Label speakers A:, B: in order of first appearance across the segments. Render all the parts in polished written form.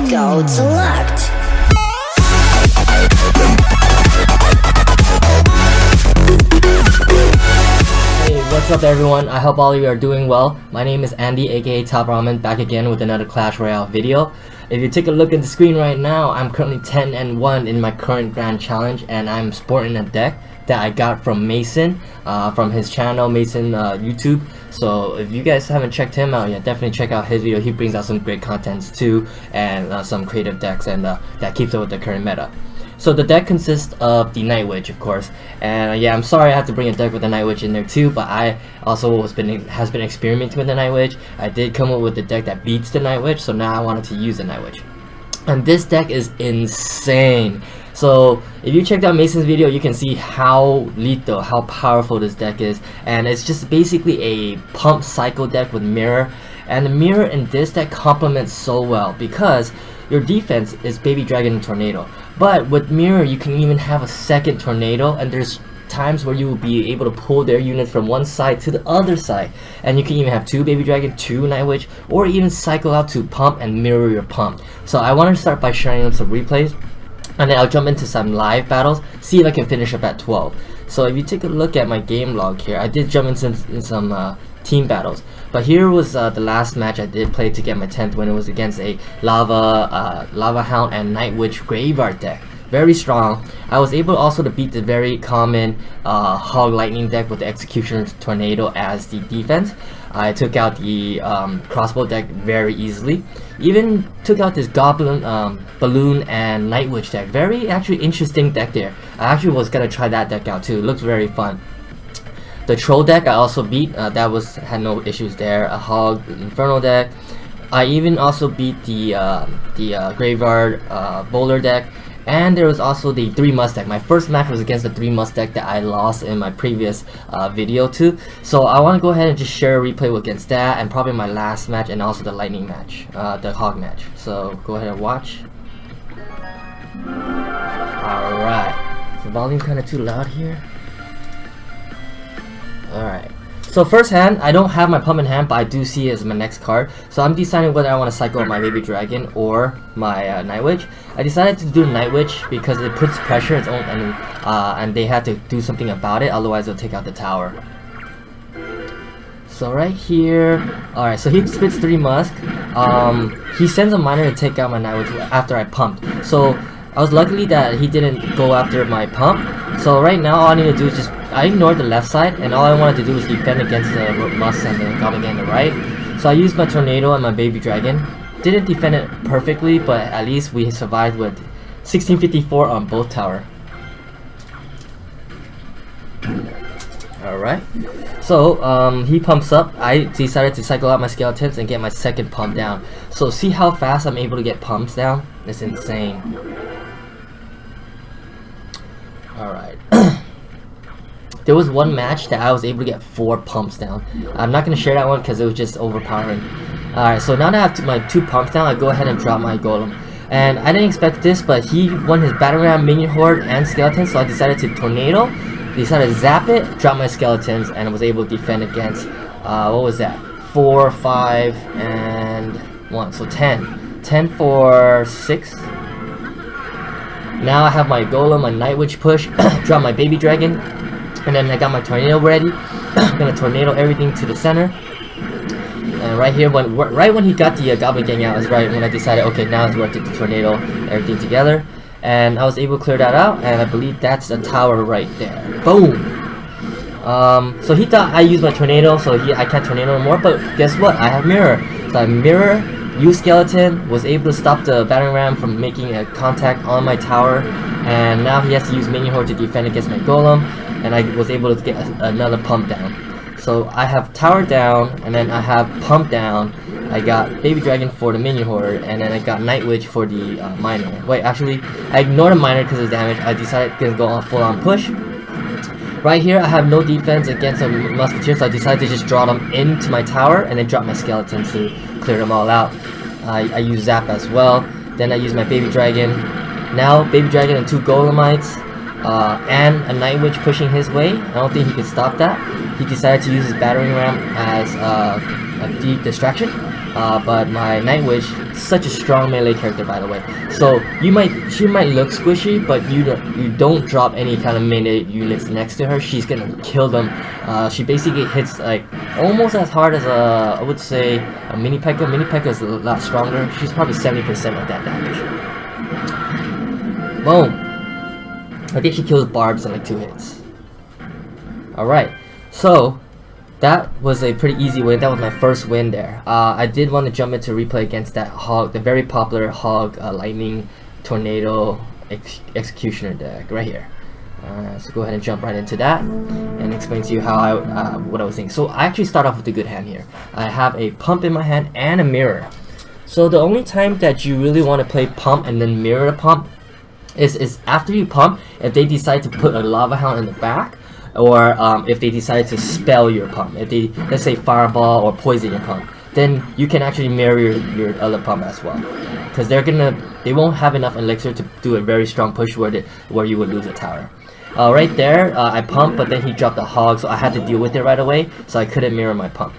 A: Go select.
B: Hey, what's up everyone? I hope all of you are doing well. My name is Andy, aka TopRamen, back again with another Clash Royale video. If you take a look at the screen right now, I'm currently 10-1 in my current grand challenge, and I'm sporting a deck that I got from Mason, from his channel, Mason YouTube. So if you guys haven't checked him out yet, definitely check out his video. He brings out some great contents too, and some creative decks, and that keeps up with the current meta. So the deck consists of the Nightwitch, of course, and yeah, I'm sorry I have to bring a deck with the Nightwitch in there too, but I also has been experimenting with the Nightwitch. I did come up with the deck that beats the Nightwitch, so now I wanted to use the Nightwitch. And this deck is insane. So if you checked out Mason's video, you can see how lethal, how powerful this deck is, and it's just basically a pump cycle deck with mirror, and the mirror in this deck complements so well because your defense is Baby Dragon and Tornado. But with mirror, you can even have a second tornado, and there's times where you will be able to pull their units from one side to the other side, and you can even have 2 Baby Dragon, 2 Nightwitch, or even cycle out to pump and mirror your pump. So I want to start by sharing them some replays, and then I'll jump into some live battles, see if I can finish up at 12. So if you take a look at my game log here, I did jump into some team battles, but here was the last match I did play to get my 10th win. It was against a Lava Hound and Nightwitch Graveyard deck. Very strong. I was able also to beat the very common Hog Lightning deck with the Executioner's Tornado as the defense. I took out the Crossbow deck very easily. Even took out this Goblin, Balloon, and Nightwitch deck. Very actually interesting deck there. I actually was gonna try that deck out too. It looks very fun. The Troll deck I also beat. That had no issues there. A Hog Inferno deck. I even also beat the Graveyard Bowler deck. And there was also the 3 Must deck. My first match was against the 3 Must deck that I lost in my previous video too. So I want to go ahead and just share a replay against that, and probably my last match, and also the Lightning match, the Hog match. So go ahead and watch. Alright. Is the volume kind of too loud here? Alright. So first hand, I don't have my pump in hand, but I do see it as my next card. So I'm deciding whether I want to cycle my Baby Dragon or my Nightwitch. I decided to do Nightwitch because it puts pressure its own, and they had to do something about it, otherwise they'll take out the tower. So right here, alright, so he spits 3 Musk. He sends a miner to take out my Nightwitch after I pumped. So I was lucky that he didn't go after my pump. So right now all I need to do is just, I ignored the left side, and all I wanted to do was defend against the Musk and the Goblin Gang on the right. So I used my Tornado and my Baby Dragon. Didn't defend it perfectly, but at least we survived with 1654 on both tower. Alright. So he pumps up. I decided to cycle out my skeletons and get my second pump down. So see how fast I'm able to get pumps down? It's insane. Alright. There was one match that I was able to get 4 pumps down. I'm not going to share that one because it was just overpowering. Alright, so now that I have my 2 pumps down, I go ahead and drop my golem. And I didn't expect this, but he won his Battle Ram, Minion Horde, and Skeletons, so I decided to Tornado. Decided to zap it, drop my Skeletons, and was able to defend against, what was that? 4, 5, and 1, so 10. 10 for 6. Now I have my Golem, my Nightwitch push, drop my Baby Dragon, and then I got my Tornado ready. I'm gonna Tornado everything to the center. And right here, right when he got the Goblin Gang out, is right when I decided, okay, now it's worth it to Tornado everything together. And I was able to clear that out, and I believe that's a tower right there. Boom! So he thought I used my Tornado, so I can't Tornado anymore, but guess what? I have Mirror. So I Mirror, use Skeleton, was able to stop the Battering Ram from making a contact on my tower, and now he has to use Minion Horde to defend against my Golem, and I was able to get another pump down. So I have tower down, and then I have pump down. I got Baby Dragon for the Minion Horde, and then I got Nightwitch for the miner. Wait, actually, I ignored the miner because of damage. I decided to go on full-on push. Right here, I have no defense against a Musketeer, so I decided to just draw them into my tower, and then drop my Skeletons to clear them all out. I use Zap as well. Then I use my Baby Dragon. Now, Baby Dragon and 2 Golemites, and a Nightwitch pushing his way. I don't think he could stop that. He decided to use his Battering Ram as a deep distraction. but my Nightwitch, such a strong melee character, by the way. So she might look squishy, but you don't drop any kind of melee units next to her. She's gonna kill them. She basically hits like almost as hard as I would say a mini P.E.K.K.A. Mini P.E.K.K.A. is a lot stronger. She's probably 70% of that damage. Boom. I think she kills Barbs in like 2 hits. Alright, so that was a pretty easy win. That was my first win there. I did want to jump into replay against that Hog, the very popular Hog Lightning Tornado Executioner deck right here. So go ahead and jump right into that and explain to you how what I was thinking. So I actually start off with a good hand here. I have a pump in my hand and a mirror. So the only time that you really want to play pump and then mirror the pump is after you pump, if they decide to put a lava hound in the back, or if they decide to spell your pump. If they, let's say, fireball or poison your pump, then you can actually mirror your other pump as well, because they won't have enough elixir to do a very strong push where you would lose a tower. Right there, I pumped, but then he dropped a hog, so I had to deal with it right away, so I couldn't mirror my pump.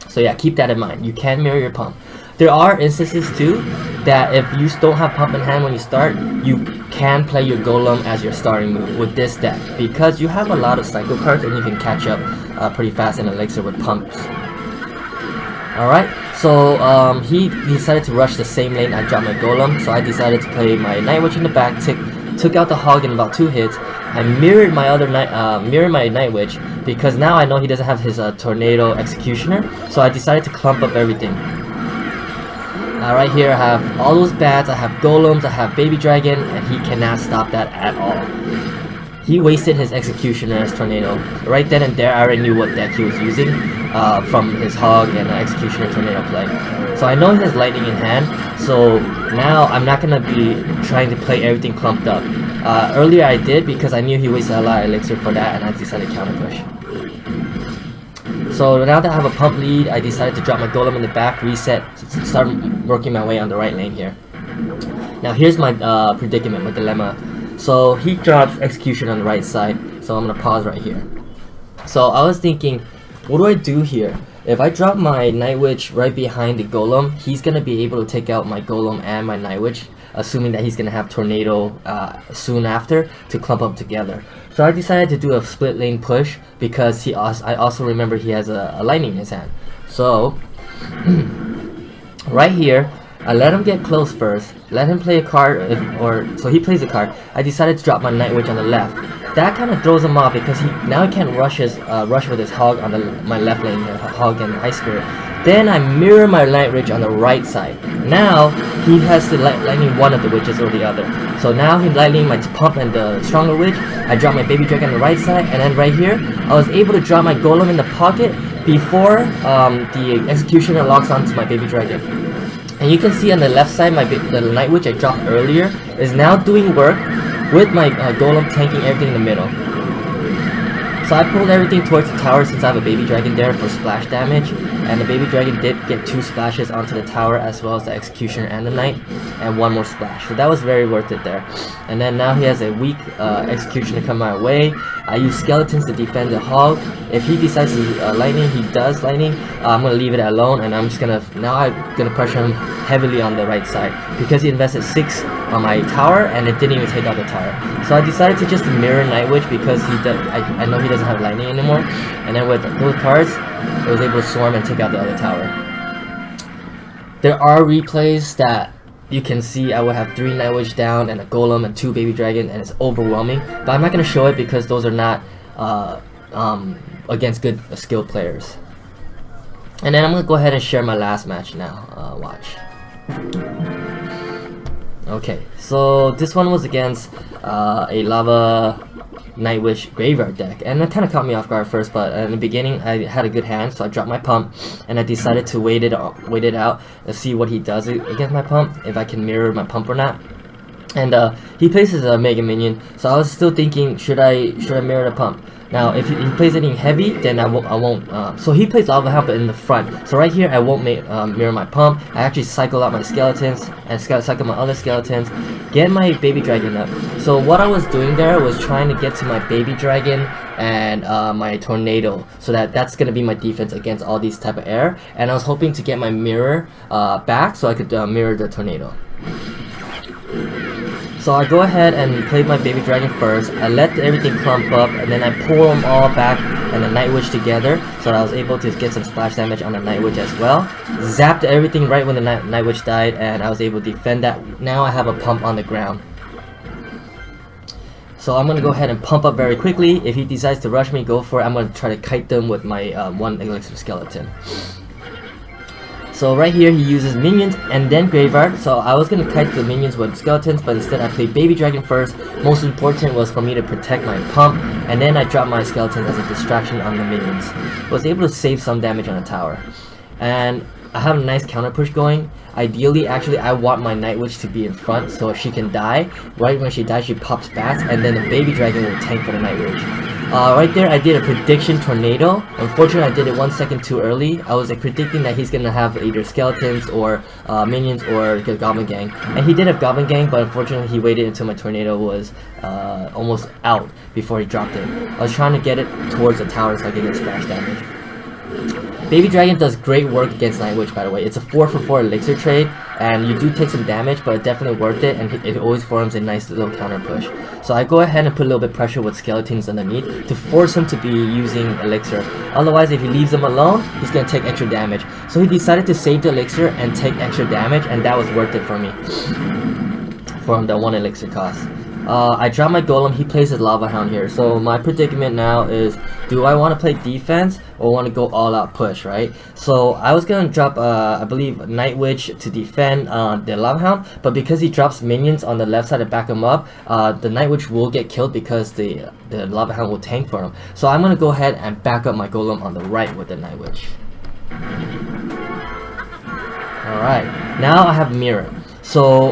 B: So yeah, keep that in mind. You can mirror your pump. There are instances too that if you don't have pump in hand when you start, you can play your golem as your starting move with this deck, because you have a lot of cycle cards and you can catch up pretty fast in elixir with pumps. Alright, so he decided to rush the same lane. I dropped my golem, so I decided to play my Nightwitch in the back, took out the hog in about 2 hits. I mirrored my Nightwitch, because now I know he doesn't have his Tornado Executioner, so I decided to clump up everything. Right here I have all those bats, I have golems, I have baby dragon, and he cannot stop that at all. He wasted his executioner as tornado. Right then and there I already knew what deck he was using from his hog and executioner tornado play. So I know he has lightning in hand, so now I'm not going to be trying to play everything clumped up. Earlier I did, because I knew he wasted a lot of elixir for that, and I decided to counter push. So now that I have a pump lead, I decided to drop my golem in the back, reset, start working my way on the right lane here. Now here's my predicament, my dilemma. So he drops execution on the right side, so I'm gonna pause right here. So I was thinking, what do I do here? If I drop my Nightwitch right behind the golem, he's gonna be able to take out my golem and my Nightwitch, assuming that he's gonna have tornado soon after to clump up together. So I decided to do a split lane push, because I also remember he has a lightning in his hand. So right here, I let him get close first, let him play a card, so he plays a card. I decided to drop my Nightwitch on the left. That kind of throws him off, because now he can't rush with his hog on my left lane here, hog and ice spirit. Then I mirror my Nightwitch on the right side. Now he has to lightning one of the witches or the other. So now he's lightning my pump and the stronger witch. I drop my baby dragon on the right side, and then right here I was able to drop my golem in the pocket before the executioner locks onto my baby dragon. And you can see on the left side, the Nightwitch I dropped earlier is now doing work with my golem tanking everything in the middle. So I pulled everything towards the tower, since I have a baby dragon there for splash damage, and the baby dragon did get 2 splashes onto the tower, as well as the executioner and the knight, and 1 more splash. So that was very worth it there. And then now he has a weak executioner come my way. I use skeletons to defend the hog. If he decides to lightning, he does lightning. I'm gonna leave it alone, and I'm gonna pressure him heavily on the right side, because he invested 6 on my tower and it didn't even take out the tower. So I decided to just mirror Nightwitch, because I know he doesn't have lightning anymore, and then with those cards I was able to swarm and take out the other tower. There are replays that you can see I will have 3 Nightwitch down and a golem and 2 baby dragon, and it's overwhelming, but I'm not going to show it because those are not against good skilled players. And then I'm going to go ahead and share my last match now. Watch. Okay, so this one was against a lava Nightwitch graveyard deck, and it kind of caught me off guard first, but in the beginning I had a good hand, so I dropped my pump and I decided to wait it out and see what he does against my pump, if I can mirror my pump or not. And he places a mega minion, so I was still thinking, should I mirror the pump? Now if he plays anything heavy, then I won't. So he plays lava hound in the front, so right here I won't mirror my pump. I actually cycle out my skeletons and cycle my other skeletons, get my baby dragon up. So what I was doing there was trying to get to my baby dragon and my tornado, so that's gonna be my defense against all these type of air. And I was hoping to get my mirror back so I could mirror the tornado. So I go ahead and play my baby dragon first. I let everything clump up, and then I pull them all back and the Nightwitch together, so I was able to get some splash damage on the Nightwitch as well. Zapped everything right when the Nightwitch died, and I was able to defend that. Now I have a pump on the ground. So I'm going to go ahead and pump up very quickly. If he decides to rush me, go for it. I'm going to try to kite them with my one elixir skeleton. So right here he uses minions and then graveyard. So I was going to kite the minions with skeletons, but instead I played baby dragon first. Most important was for me to protect my pump, and then I dropped my skeleton as a distraction on the minions. Was able to save some damage on the tower. And I have a nice counter push going. Ideally, actually, I want my Nightwitch to be in front so she can die. Right when she dies, she pops bats, and then the baby dragon will tank for the Nightwitch. Right there, I did a prediction tornado. Unfortunately, I did it 1 second too early. I was predicting that he's gonna have either skeletons or minions or Goblin Gang, and he did have Goblin Gang, but unfortunately, he waited until my tornado was almost out before he dropped it. I was trying to get it towards the tower so I could get splash damage. Baby Dragon does great work against Nightwitch, by the way. It's a 4-for-4 elixir trade, and you do take some damage, but it's definitely worth it, and it always forms a nice little counter push. So I go ahead and put a little bit of pressure with skeletons underneath to force him to be using elixir. Otherwise, if he leaves them alone, he's going to take extra damage. So he decided to save the elixir and take extra damage, and that was worth it for me. For the 1 elixir cost. I drop my golem, he plays his lava hound here. So my predicament now is, do I want to play defense or want to go all out push, right? So I was going to drop, I believe, Nightwitch to defend the lava hound, but because he drops minions on the left side to back him up, the Nightwitch will get killed because the lava hound will tank for him. So I'm going to go ahead and back up my golem on the right with the Nightwitch. Alright, now I have mirror. So,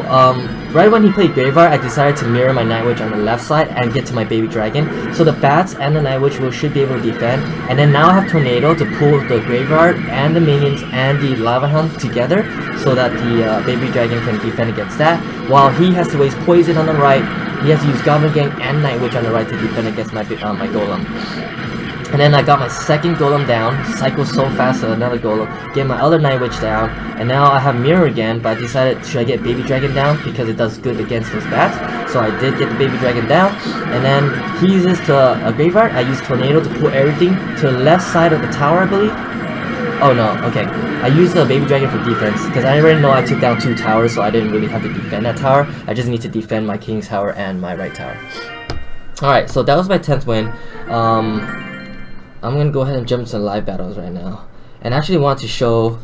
B: right when he played Graveyard, I decided to mirror my Nightwitch on the left side and get to my baby dragon. So the bats and the Nightwitch should be able to defend. And then now I have Tornado to pull the Graveyard and the minions and the Lava Hound together so that the baby dragon can defend against that. While he has to waste poison on the right, he has to use Goblin Gang and Nightwitch on the right to defend against my golem. And then I got my second golem down, cycle so fast to another golem, get my other Nightwitch down, and now I have mirror again, but I decided, should I get baby dragon down because it does good against those bats. So I did get the baby dragon down, and then he uses a graveyard. I use tornado to pull everything to the left side of the tower, I believe. Oh no, okay. I used the baby dragon for defense because I already know I took down 2 towers, so I didn't really have to defend that tower. I just need to defend my king's tower and my right tower. Alright, so that was my 10th win. I'm gonna go ahead and jump into live battles right now, and actually want to show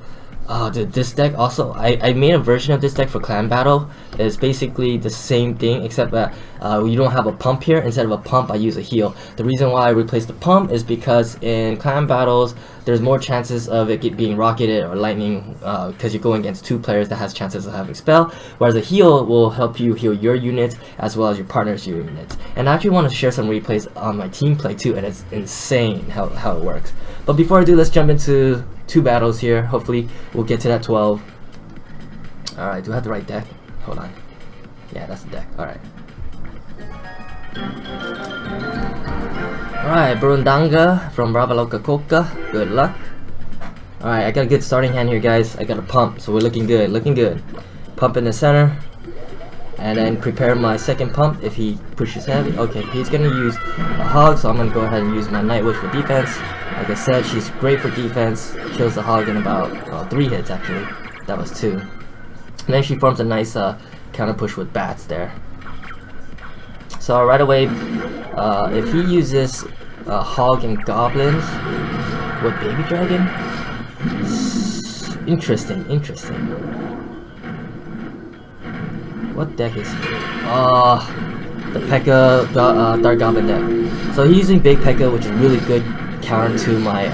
B: this deck also. I made a version of this deck for clan battle. It's basically the same thing except that you don't have a pump here. Instead of a pump, I use a heal. The reason why I replaced the pump is because in clan battles there's more chances of it being rocketed or lightning because you're going against 2 players that has chances of having spell, whereas a heal will help you heal your units as well as your partner's units. And I actually want to share some replays on my team play too, and it's insane how it works. But before I do, let's jump into 2 battles here. Hopefully we'll get to that 12. Alright, do I have the right deck? Hold on. Yeah, that's the deck. Alright. Alright, Burundanga from Ravaloka Koka. Good luck. Alright, I got a good starting hand here, guys. I got a pump, so we're looking good. Looking good. Pump in the center. And then prepare my second pump if he pushes heavy. Okay, he's gonna use a hog, so I'm gonna go ahead and use my Nightwitch for defense. Like I said, she's great for defense. Kills the hog in about 3 hits actually. That was 2. And then she forms a nice counter push with bats there. So right away, if he uses hog and goblins with baby dragon, interesting. What deck is he? The P.E.K.K.A. Dark Goblin deck. So he's using Big P.E.K.K.A., which is really good counter to my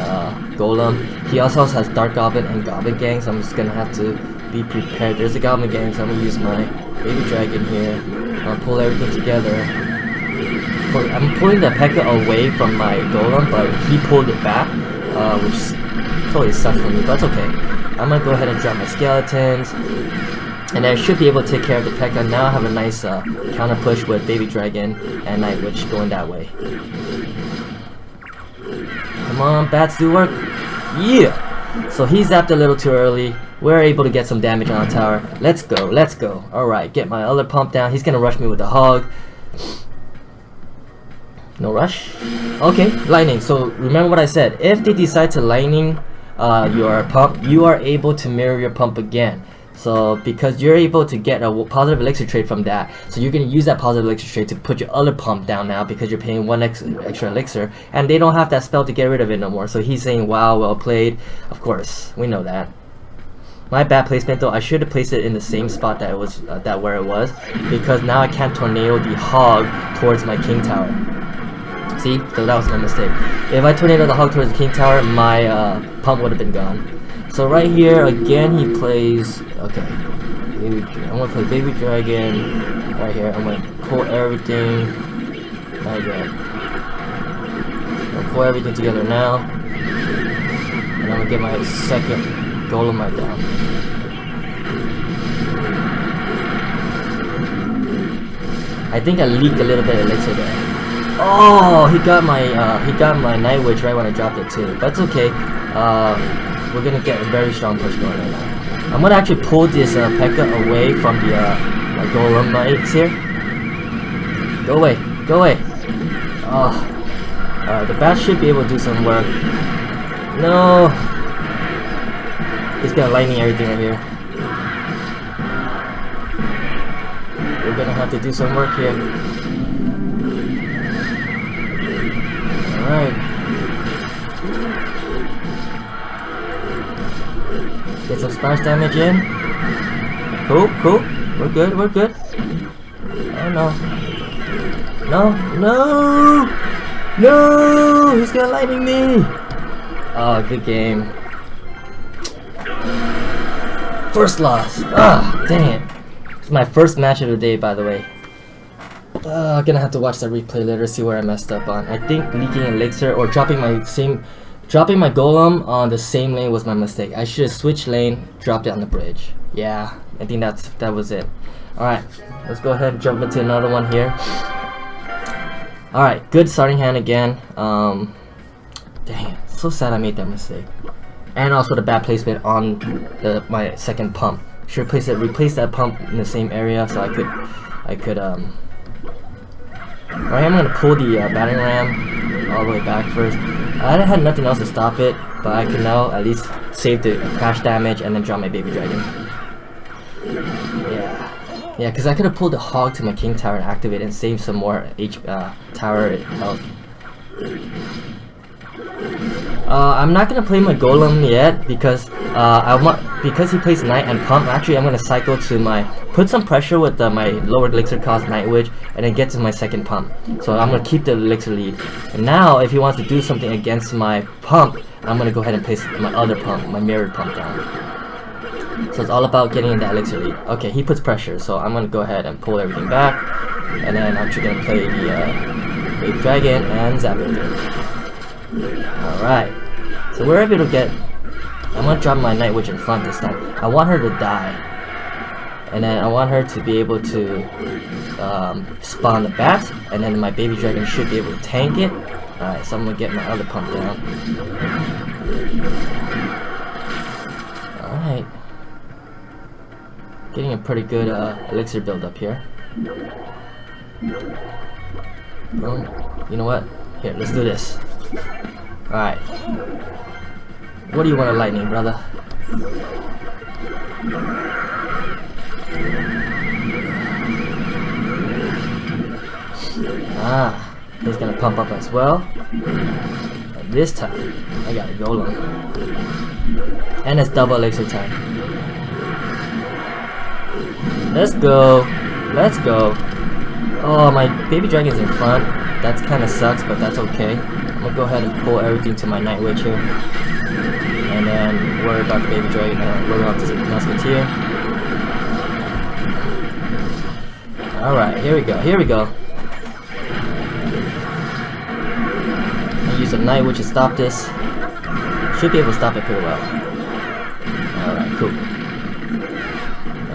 B: Golem. He also has Dark Goblin and Goblin Gang, so I'm just gonna have to be prepared. There's a Goblin Gang, so I'm gonna use my Baby Dragon here. I'll pull everything together. I'm pulling the P.E.K.K.A. away from my Golem, but he pulled it back, which totally sucks for me, but it's okay. I'm gonna go ahead and drop my skeletons. And I should be able to take care of the P.E.K.K.A. Now I have a nice counter push with Baby Dragon and Nightwitch going that way. Come on, bats do work. Yeah! So he zapped a little too early. We're able to get some damage on the tower. Let's go, let's go. Alright, get my other pump down. He's gonna rush me with the hog. No rush. Okay, lightning. So remember what I said. If they decide to lightning your pump, you are able to mirror your pump again. So because you're able to get a positive elixir trade from that, so you're going to use that positive elixir trade to put your other pump down now because you're paying one extra elixir, and they don't have that spell to get rid of it no more. So he's saying, wow, well played. Of course, we know that. My bad placement though. I should have placed it in the same spot that it was where it was, because now I can't tornado the hog towards my king tower. See, so that was my mistake. If I tornado the hog towards the king tower, my pump would have been gone. So right here again, he plays. Okay, I'm gonna play baby dragon right here. I'm gonna pull everything. My god, I'm gonna pull everything together now, and I'm gonna get my second golem right down. I think I leaked a little bit of elixir there. Oh, he got my Nightwitch right when I dropped it too. That's okay. We're gonna get a very strong push going right now. I'm gonna actually pull this P.E.K.K.A away from the my golem knights here. Go away, go away. Oh, the bat should be able to do some work. No, he's gonna lightning everything right here. We're gonna have to do some work here. Alright. Get some splash damage in. Cool, cool. We're good, we're good. Oh no. No, no! No! He's gonna lightning me! Oh, good game. First loss. Ah, dang it. It's my first match of the day, by the way. I'm gonna have to watch that replay later, see where I messed up on. I think leaking elixir or dropping my golem on the same lane was my mistake. I should have switched lane, dropped it on the bridge. Yeah, I think that was it. Alright, let's go ahead and jump into another one here. Alright, good starting hand again. Dang it, so sad I made that mistake. And also the bad placement on my second pump. Should replace that pump in the same area so I could Alright, I'm gonna pull the battering ram all the way back first. I had nothing else to stop it, but I can now at least save the crash damage and then drop my baby dragon. Yeah, because I could have pulled the hog to my king tower and activate it and save some more tower health. I'm not gonna play my golem yet because because he plays knight and pump. Actually, I'm gonna cycle to put some pressure with my lower elixir cost Nightwitch and then get to my second pump. So I'm gonna keep the elixir lead. And now, if he wants to do something against my pump, I'm gonna go ahead and place my other pump, my mirrored pump down. So it's all about getting that elixir lead. Okay, he puts pressure, so I'm gonna go ahead and pull everything back, and then I'm just gonna play the baby dragon and zap it. Alright, so we're able to get. I'm gonna drop my Nightwitch in front this time. I want her to die, and then I want her to be able to spawn the bat, and then my baby dragon should be able to tank it. Alright, so I'm gonna get my other pump down. Alright, getting a pretty good elixir build up here. Boom. You know what? Here, let's do this. Alright. What do you want to lightning, brother? Ah, he's gonna pump up as well. And this time, I got a golem. And it's double elixir time. Let's go. Let's go. Oh, my baby dragon's in front. That kind of sucks, but that's okay. I'm gonna go ahead and pull everything to my Nightwitch here. And then worry about the baby dragon, worry about this musketeer. Alright, here we go, here we go. I use a Nightwitch to stop this. Should be able to stop it pretty well. Alright, cool.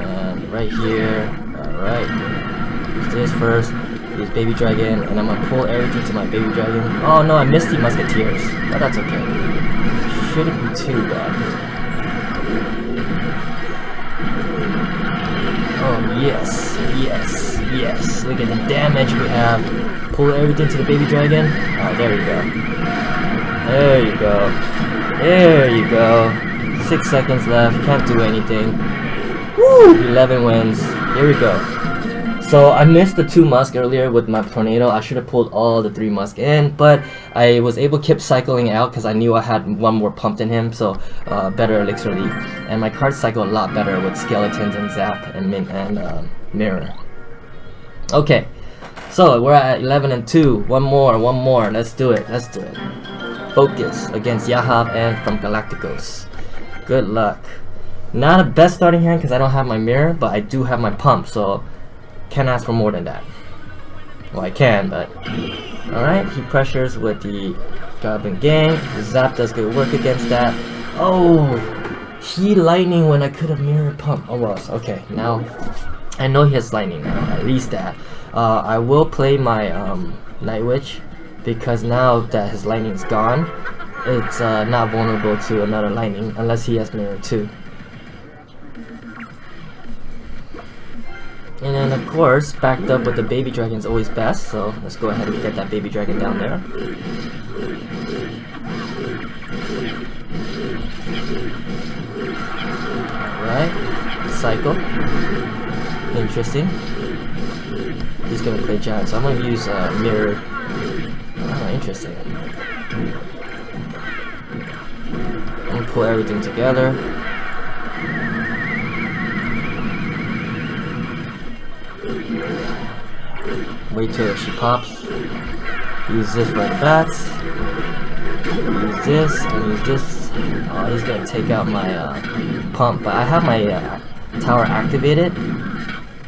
B: And right here, alright. Use this first. use baby dragon, and I'm gonna pull everything to my baby dragon. Oh no, I missed the musketeers, but that's okay. Shouldn't be too bad. Oh yes, yes, yes. Look at the damage we have. Pull everything to the baby dragon. Alright, there we go. There you go. There you go. 6 seconds left. Can't do anything. Woo! 11 wins. Here we go. So I missed the 2 musk earlier with my tornado. I should have pulled all the 3 musk in, but I was able to keep cycling out because I knew I had 1 more pumped in him, so better elixir lead. And my cards cycle a lot better with skeletons and zap and mirror. Okay, so we're at 11 and 2. One more. Let's do it. Focus against Yahav and from Galacticos. Good luck. Not a best starting hand because I don't have my mirror, but I do have my pump, so can't ask for more than that. Well, I can, but alright. He pressures with the Goblin Gang. The zap does good work against that. Oh, he lightning when I could have mirror pump. Oh well, okay. Now I know he has lightning now. At least that. I will play my Nightwitch because now that his lightning is gone, it's not vulnerable to another lightning unless he has mirror too. And then of course, backed up with the baby dragon is always best, so let's go ahead and get that baby dragon down there. Alright, cycle. Interesting. He's gonna play giant, so I'm gonna use mirror. Oh, interesting. I'm gonna pull everything together. Wait till she pops. Use this for the bats. Use this and use this. Oh, he's gonna take out my pump, but I have my tower activated,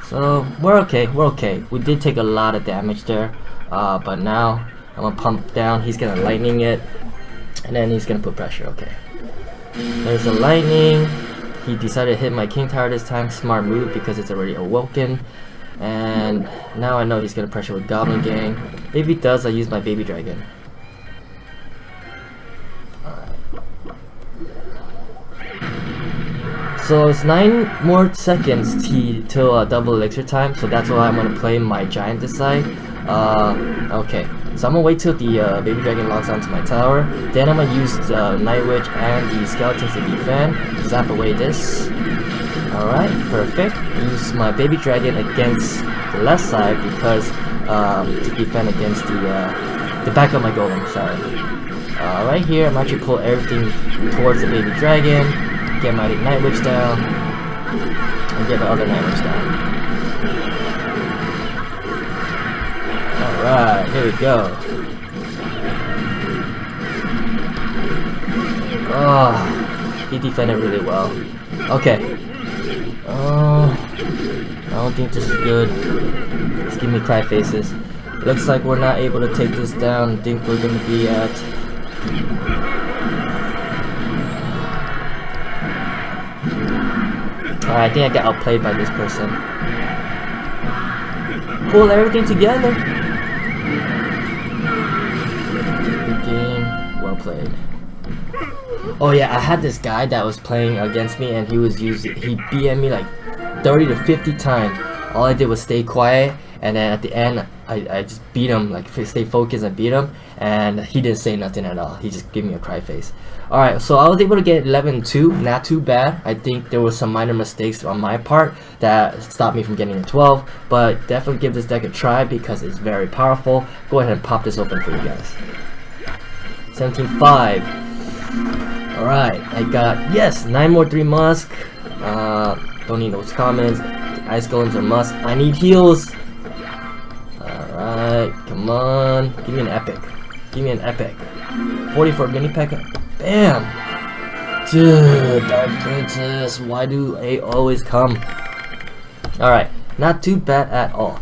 B: so we're okay. We did take a lot of damage there, but now I'm gonna pump down. He's gonna lightning it, and then he's gonna put pressure. Okay. There's the lightning. He decided to hit my king tower this time. Smart move because it's already awoken. And now I know he's gonna pressure with Goblin Gang. If he does, I use my baby dragon. Alright. So it's 9 more seconds till double elixir time, so that's why I'm gonna play my giant this side. Okay, so I'm gonna wait till the baby dragon logs onto my tower. Then I'm gonna use the Nightwitch and the skeletons to defend. Zap away this. Alright, perfect. Use my baby dragon against the left side because to defend against the back of my golem, sorry. Right here, I'm actually pull everything towards the baby dragon, get my Nightwitch down, and get my other Nightwitch down. Alright, here we go. Oh, he defended really well. Okay. I don't think this is good. Just give me cry faces. Looks like we're not able to take this down. I think we're gonna be at Alright, I think I got outplayed by this person. Pull everything together. Good game. Well played. Oh yeah, I had this guy that was playing against me and he BM'd me like 30 to 50 times. All I did was stay quiet, and then at the end I just beat him, like stay focused and beat him, and he didn't say nothing at all. He just gave me a cry face. Alright, so I was able to get 11-2, not too bad. I think there was some minor mistakes on my part that stopped me from getting a 12, but definitely give this deck a try because it's very powerful. Go ahead and pop this open for you guys. 17-5. Alright, I got, yes, 9 more 3 musk. Don't need those commons. Ice golems are must. I need heals. Alright, come on. Give me an epic. Give me an epic. 44 mini P.E.K.K.A. Bam! Dude, Dark Princess. Why do they always come? Alright, not too bad at all.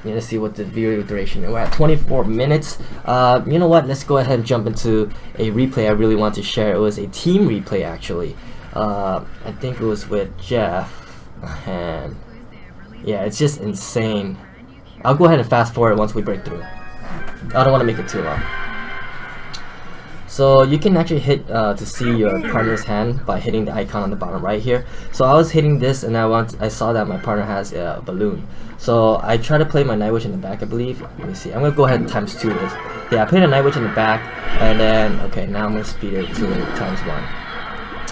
B: Let's see what the video duration is. We're at 24 minutes. You know what? Let's go ahead and jump into a replay I really want to share. It was a team replay actually. I think it was with Jeff, and yeah, it's just insane. I'll go ahead and fast forward once we break through. I don't want to make it too long. So you can actually hit to see your partner's hand by hitting the icon on the bottom right here. So I was hitting this and I saw that my partner has a balloon. So I try to play my Nightwitch in the back, I believe. Let me see. I'm gonna go ahead and times 2 this. Yeah, I played a Nightwitch in the back, and then okay, now I'm gonna speed it to times 1.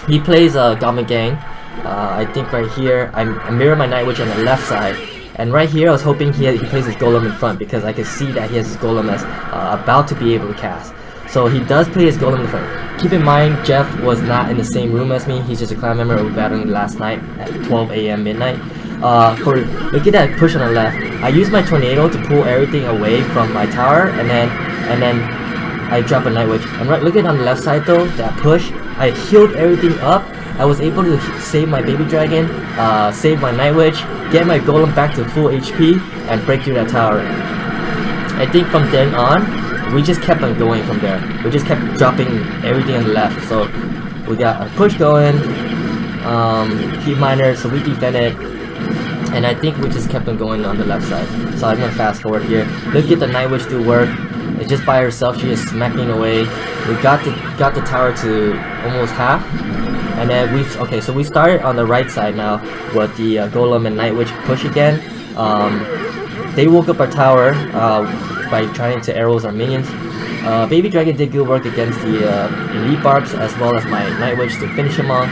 B: He plays Goblin Gang. I think right here I mirror my Nightwitch on the left side. And right here I was hoping he plays his golem in front, because I could see that he has his golem that's about to be able to cast. So he does play his golem in front. Keep in mind, Jeff was not in the same room as me. He's just a clan member we battling last night at 12 a.m. midnight. Look at that push on the left. I used my tornado to pull everything away from my tower, and then I drop a Nightwitch. And right, look at on the left side though, that push. I healed everything up. I was able to save my baby dragon, save my Nightwitch, get my golem back to full HP, and break through that tower. I think from then on, we just kept on going from there. We just kept dropping everything on the left. So we got a push going, keep miner, so we defended, and I think we just kept on going on the left side. So I'm gonna fast forward here. Look at the Nightwitch do work. It's just by herself, she's just smacking away. We got the tower to almost half. And then so we started on the right side now with the Golem and Nightwitch push again. They woke up our tower by trying to arrows our minions. Baby Dragon did good work against the Elite Barbs as well as my Nightwitch to finish him off.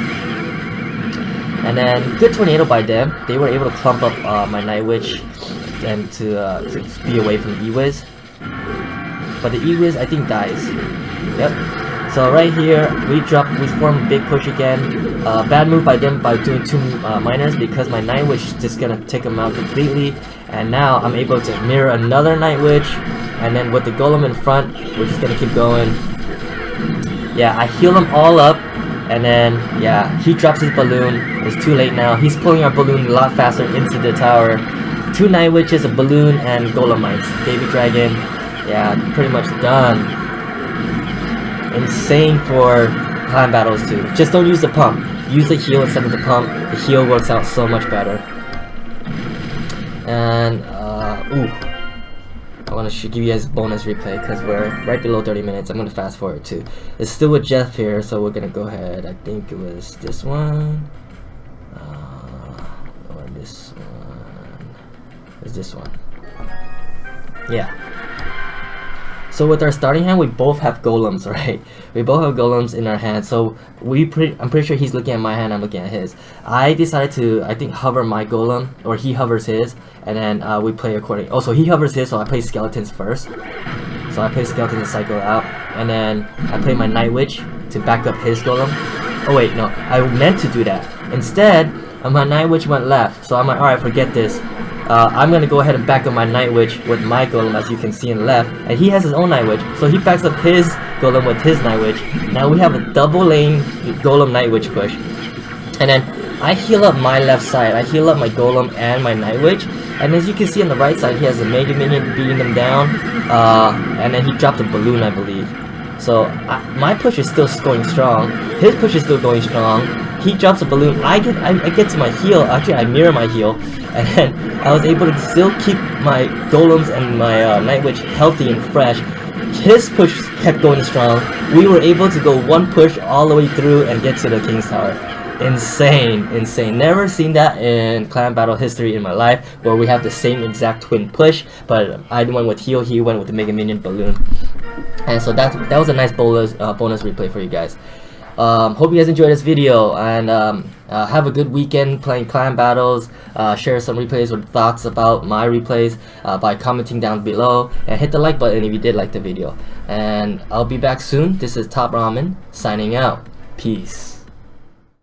B: And then good tornado by them. They were able to clump up my Nightwitch and to be away from the E-Wiz. But the E-Wiz I think dies. Yep. So right here, we form a big push again. Bad move by them by doing 2 miners, because my Nightwitch is just gonna take them out completely. And now I'm able to mirror another Nightwitch, and then with the golem in front, we're just gonna keep going. Yeah, I heal them all up, and then yeah, he drops his balloon. It's too late now. He's pulling our balloon a lot faster into the tower. 2 Nightwitches, a balloon, and golem mites. Baby Dragon, yeah, pretty much done. Insane for clan battles too. Just don't use the pump. Use the heal instead of the pump. The heal works out so much better. And I want to give you guys a bonus replay because we're right below 30 minutes. I'm going to fast forward too. It's still with Jeff here, so we're going to go ahead. I think it was this one. Or this one. It's this one. Yeah. So with our starting hand, we both have golems, right? We both have golems in our hand. So I'm pretty sure he's looking at my hand, I'm looking at his. I decided to, I think, hover my golem, or he hovers his, and then we play according. Oh, so he hovers his, so I play skeletons first. So I play skeletons and cycle out, and then I play my Nightwitch to back up his golem. Oh wait, no, I meant to do that. Instead, my Nightwitch went left, so I'm like, alright, forget this. I'm gonna go ahead and back up my Nightwitch with my golem, as you can see in the left, and he has his own Nightwitch, so he backs up his golem with his Nightwitch. Now we have a double lane golem Nightwitch push, and then I heal up my left side. I heal up my golem and my Nightwitch, and as you can see on the right side, he has a Mega Minion beating them down, and then he dropped a balloon, I believe. So my push is still going strong. His push is still going strong. He drops a balloon. I get to my heal. Actually, I mirror my heal, and then I was able to still keep my golems and my Nightwitch healthy and fresh. His push kept going strong. We were able to go one push all the way through and get to the King's Tower. Insane, insane. Never seen that in clan battle history in my life, where we have the same exact twin push, but I went with heal, he went with the Mega Minion balloon. And so that was a nice bonus replay for you guys. Hope you guys enjoyed this video, and have a good weekend playing clan battles. Share some replays or thoughts about my replays by commenting down below, and hit the like button if you did like the video. And I'll be back soon. This is TopRamen signing out. Peace.